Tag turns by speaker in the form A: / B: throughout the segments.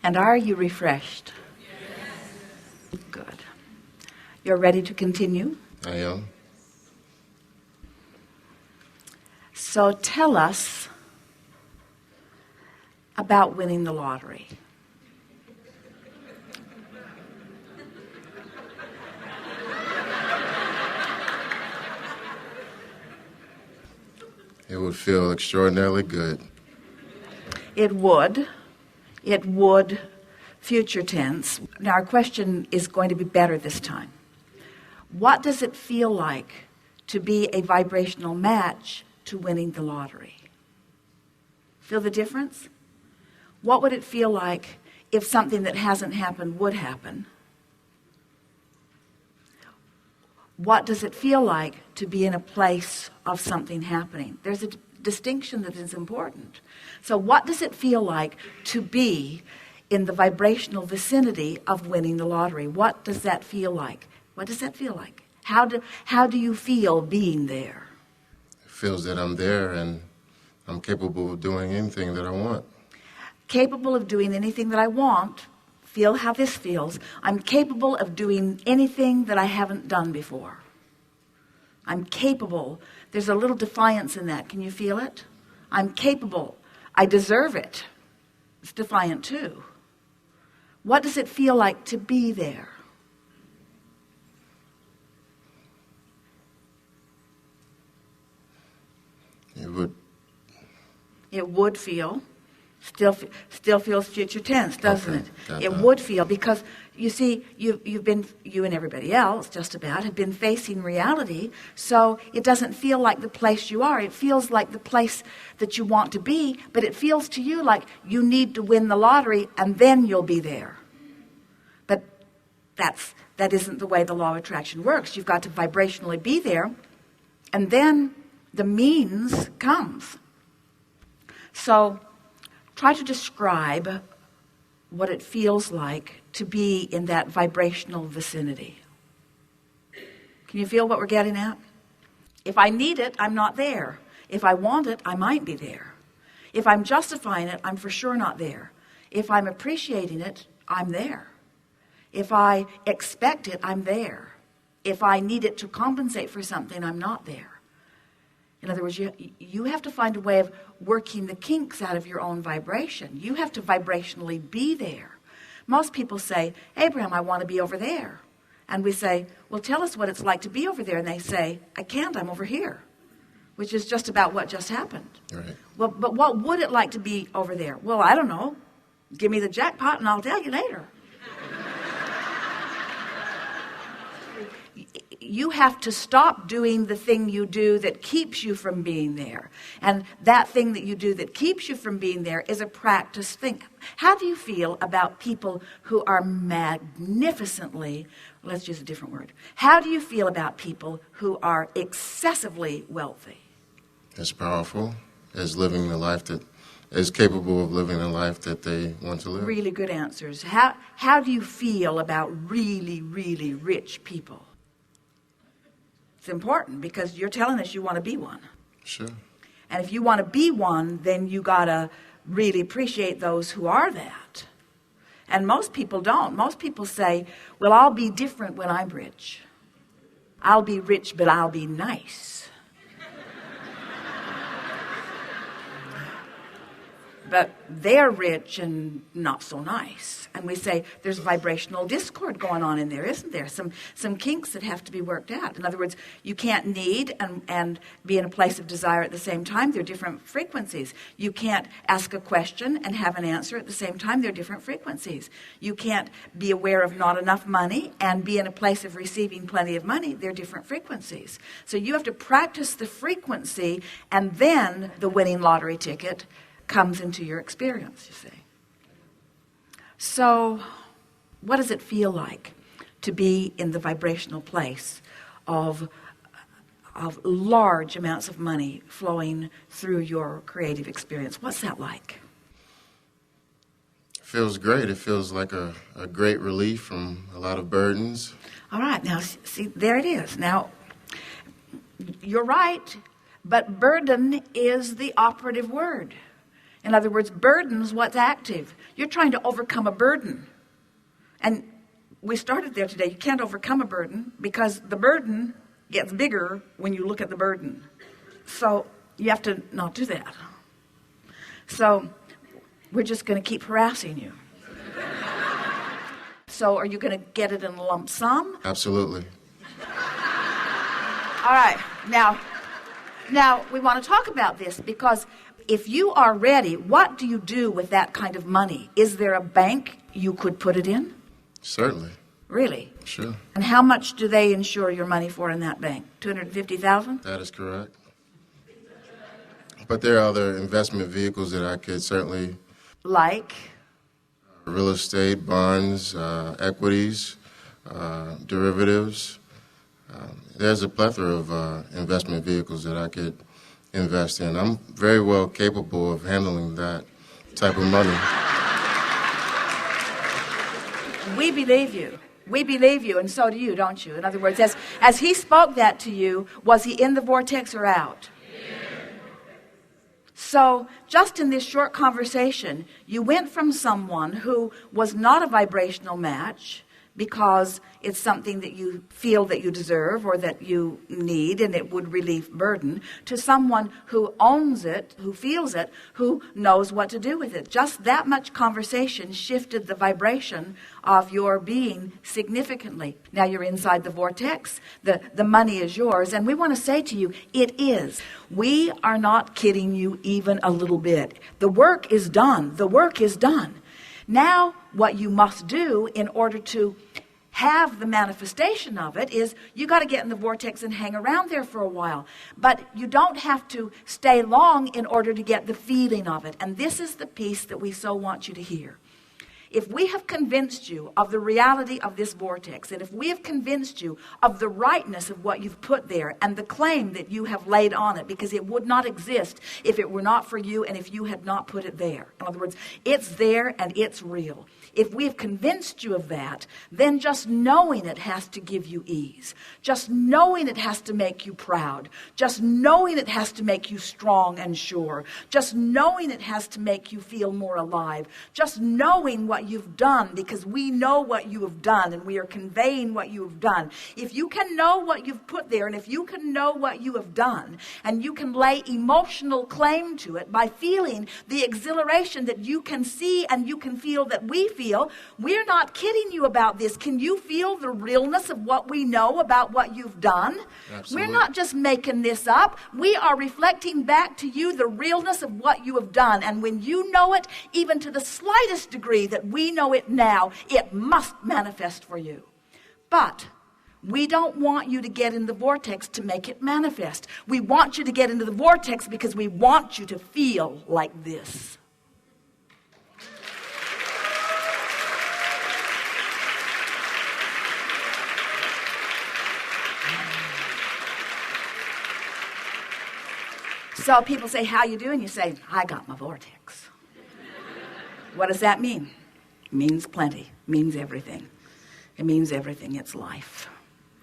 A: And are you refreshed? Yes. Good. You're ready to continue?
B: I am.
A: So tell us about winning the lottery.
B: It would feel extraordinarily good.
A: It would. It would, future tense. Now our question is going to be better this time. What does it feel like to be a vibrational match to winning the lottery? Feel the difference? What would it feel like if something that hasn't happened would happen? What does it feel like to be in a place of something happening? There's a distinction that is important. So what does it feel like to be in the vibrational vicinity of winning the lottery? What does that feel like? What does that feel like? How do you feel being there?
B: It feels that I'm there and I'm capable of doing anything that I want.
A: Capable of doing anything that I want. Feel how this feels. I'm capable of doing anything that I haven't done before. I'm capable. There's a little defiance in that. Can you feel it? I'm capable. I deserve it. It's defiant too. What does it feel like to be there? It would feel. Still feels future tense, doesn't it? It would feel, because you see, you and everybody else just about have been facing reality, so it doesn't feel like the place you are. It feels like the place that you want to be, but it feels to you like you need to win the lottery and then you'll be there. But that isn't the way the law of attraction works. You've got to vibrationally be there, and then the means comes. So try to describe what it feels like to be in that vibrational vicinity. Can you feel what we're getting at? If I need it, I'm not there. If I want it, I might be there. If I'm justifying it, I'm for sure not there. If I'm appreciating it, I'm there. If I expect it, I'm there. If I need it to compensate for something, I'm not there. In other words, you have to find a way of working the kinks out of your own vibration. You have to vibrationally be there. Most people say, Abraham, I want to be over there. And we say, well, tell us what it's like to be over there. And they say, I can't, I'm over here. Which is just about what just happened.
B: Right.
A: Well, but what would it like to be over there? Well, I don't know. Give me the jackpot and I'll tell you later. You have to stop doing the thing you do that keeps you from being there. And that thing that you do that keeps you from being there is a practice thing. How do you feel about people who are magnificently, let's use a different word. How do you feel about people who are excessively wealthy?
B: As powerful as living the life that is capable of living the life that they want to live.
A: Really good answers. How do you feel about really, really rich people? It's important because you're telling us you want to be one.
B: Sure.
A: And if you want to be one, then you got to really appreciate those who are that. And most people don't. Most people say, well, I'll be different when I'm rich. I'll be rich, but I'll be nice. But they're rich and not so nice. And we say there's vibrational discord going on in there, isn't there? Some kinks that have to be worked out. In other words, you can't need and be in a place of desire at the same time. They're different frequencies. You can't ask a question and have an answer at the same time. They're different frequencies. You can't be aware of not enough money and be in a place of receiving plenty of money. They're different frequencies. So you have to practice the frequency, and then the winning lottery ticket comes into your experience, you see. So what does it feel like to be in the vibrational place of large amounts of money flowing through your creative experience? What's that like?
B: It feels great. It feels like a great relief from a lot of burdens.
A: All right, now see, there it is. Now, you're right, but burden is the operative word. In other words, burden's what's active. You're trying to overcome a burden. And we started there today. You can't overcome a burden because the burden gets bigger when you look at the burden. So you have to not do that. So we're just going to keep harassing you. So are you going to get it in a lump sum?
B: Absolutely.
A: All right. Now we want to talk about this because if you are ready, what do you do with that kind of money? Is there a bank you could put it in?
B: Certainly.
A: Really?
B: Sure.
A: And how much do they insure your money for in that bank? $250,000?
B: That is correct. But there are other investment vehicles that I could certainly...
A: Like?
B: Real estate, bonds, equities, derivatives. There's a plethora of investment vehicles that I could invest in. I'm very well capable of handling that type of money.
A: We believe you. We believe you, and so do you, don't you? In other words, as he spoke that to you, was he in the vortex or out? So just in this short conversation, you went from someone who was not a vibrational match because it's something that you feel that you deserve or that you need and it would relieve burden, to someone who owns it, who feels it, who knows what to do with it. Just that much conversation shifted the vibration of your being significantly. Now you're inside the vortex. The money is yours. And we want to say to you, it is. We are not kidding you even a little bit. The work is done. The work is done. Now, what you must do in order to have the manifestation of it is you got to get in the vortex and hang around there for a while. But you don't have to stay long in order to get the feeling of it. And this is the piece that we so want you to hear. If we have convinced you of the reality of this vortex, and if we have convinced you of the rightness of what you've put there and the claim that you have laid on it, because it would not exist if it were not for you and if you had not put it there. In other words, it's there and it's real. If we have convinced you of that, then just knowing it has to give you ease. Just knowing it has to make you proud. Just knowing it has to make you strong and sure. Just knowing it has to make you feel more alive. Just knowing what you've done, because we know what you have done and we are conveying what you have done. If you can know what you've put there and if you can know what you have done and you can lay emotional claim to it by feeling the exhilaration that you can see and you can feel that we feel, we're not kidding you about this. Can you feel the realness of what we know about what you've done?
B: Absolutely.
A: We're not just making this up. We are reflecting back to you the realness of what you have done. And when you know it, even to the slightest degree that we know it now, it must manifest for you. But we don't want you to get in the vortex to make it manifest. We want you to get into the vortex because we want you to feel like this. So people say, how you doing? You say, I got my vortex. What does that mean? It means plenty. It means everything. It means everything. It's life.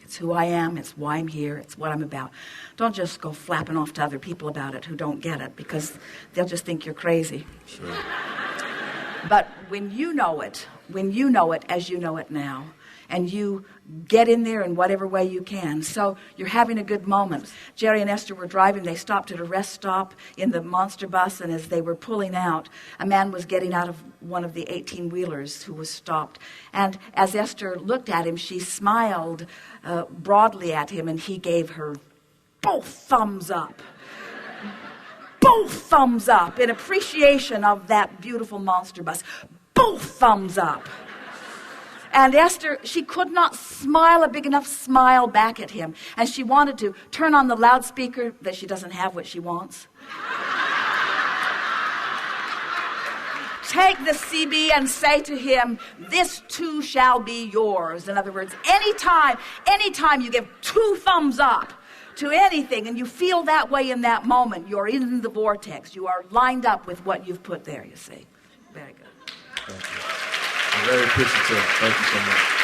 A: It's who I am. It's why I'm here. It's what I'm about. Don't just go flapping off to other people about it who don't get it, because they'll just think you're crazy.
B: Sure.
A: But when you know it as you know it now, and you get in there in whatever way you can. So you're having a good moment. Jerry and Esther were driving. They stopped at a rest stop in the monster bus, and as they were pulling out, a man was getting out of one of the 18-wheelers who was stopped. And as Esther looked at him, she smiled broadly at him, and he gave her both thumbs up. Both thumbs up in appreciation of that beautiful monster bus. Both thumbs up. And Esther, she could not smile a big enough smile back at him. And she wanted to turn on the loudspeaker, that she doesn't have what she wants. Take the CB and say to him, this too shall be yours. In other words, anytime you give 2 thumbs up to anything and you feel that way in that moment, you're in the vortex. You are lined up with what you've put there, you see. Very good.
B: Thank you. I'm very appreciative. Thank you so much.